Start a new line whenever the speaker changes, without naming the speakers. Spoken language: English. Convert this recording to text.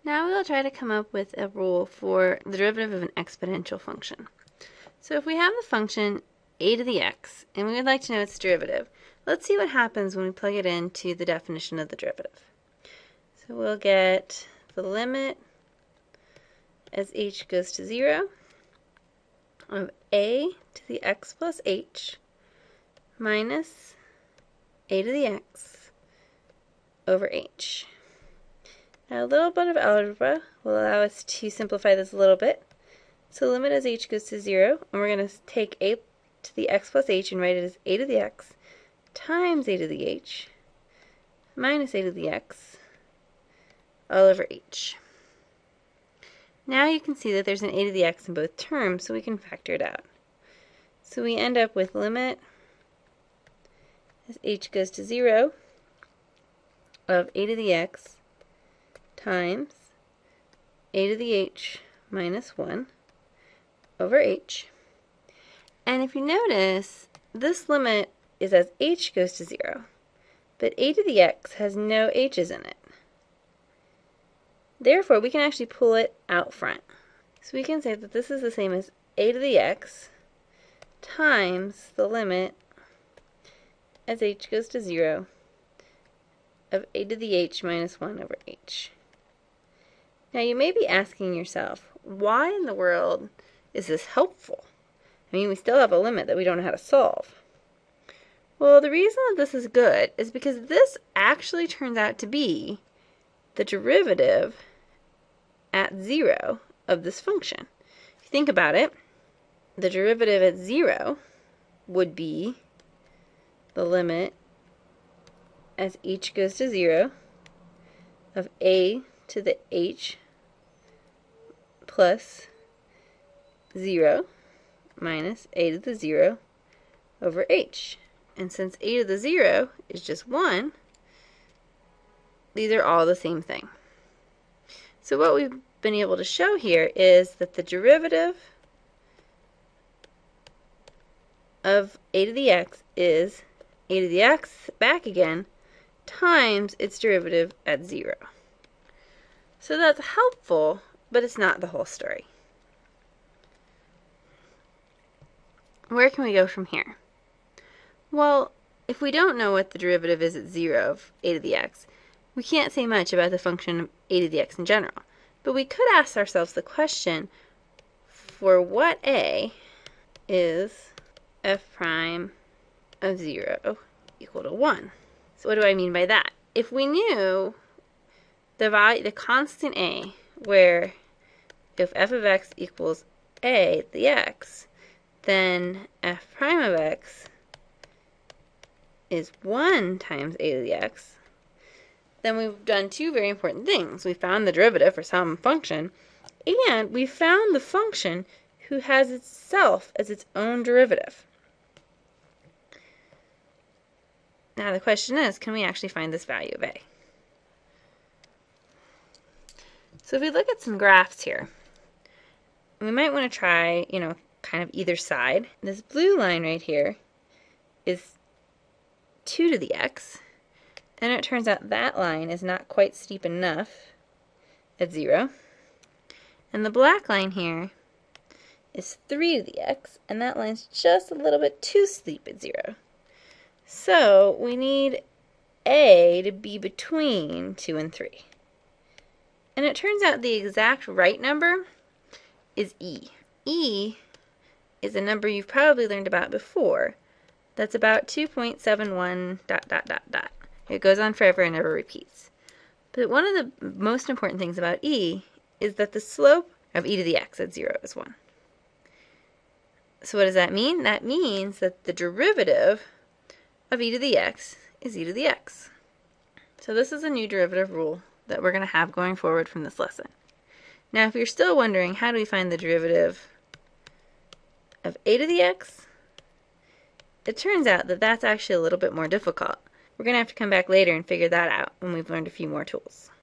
Now we'll try to come up with a rule for the derivative of an exponential function. So if we have the function a to the x, and we would like to know its derivative, let's see what happens when we plug it into the definition of the derivative. So we'll get the limit as h goes to 0 of a to the x plus h minus a to the x over h. Now a little bit of algebra will allow us to simplify this a little bit. So limit as h goes to 0, and we're going to take a to the x plus h and write it as a to the x times a to the h minus a to the x all over h. Now you can see that there's an a to the x in both terms, so we can factor it out. So we end up with limit as h goes to 0 of a to the x times a to the h minus 1 over h. And if you notice, this limit is as h goes to 0, but a to the x has no h's in it. Therefore, we can actually pull it out front. So we can say that this is the same as a to the x times the limit as h goes to 0 of a to the h minus 1 over h. Now you may be asking yourself, why in the world is this helpful? I mean, we still have a limit that we don't know how to solve. Well, the reason that this is good is because this actually turns out to be the derivative at 0 of this function. If you think about it, the derivative at 0 would be the limit as h goes to 0 of a to the h plus 0 minus a to the 0 over h. And since a to the 0 is just 1, these are all the same thing. So what we've been able to show here is that the derivative of a to the x is a to the x back again times its derivative at 0. So that's helpful, but it's not the whole story. Where can we go from here? Well, if we don't know what the derivative is at 0 of a to the x, we can't say much about the function of a to the x in general. But we could ask ourselves the question, for what a is f prime of 0 equal to 1? So what do I mean by that? If we knew the constant a, where if f of x equals a to the x, then f prime of x is 1 times a to the x, then we've done two very important things. We found the derivative for some function, and we found the function who has itself as its own derivative. Now the question is, can we actually find this value of a? So if we look at some graphs here, we might want to try, kind of either side. This blue line right here is 2 to the x, and it turns out that line is not quite steep enough at 0. And the black line here is 3 to the x, and that line's just a little bit too steep at 0. So we need a to be between 2 and 3. And it turns out the exact right number is e. E is a number you've probably learned about before. That's about 2.71 ... It goes on forever and never repeats. But one of the most important things about e is that the slope of e to the x at 0 is 1. So what does that mean? That means that the derivative of e to the x is e to the x. So this is a new derivative rule that we're going to have going forward from this lesson. Now if you're still wondering, how do we find the derivative of a to the x? It turns out that that's actually a little bit more difficult. We're going to have to come back later and figure that out when we've learned a few more tools.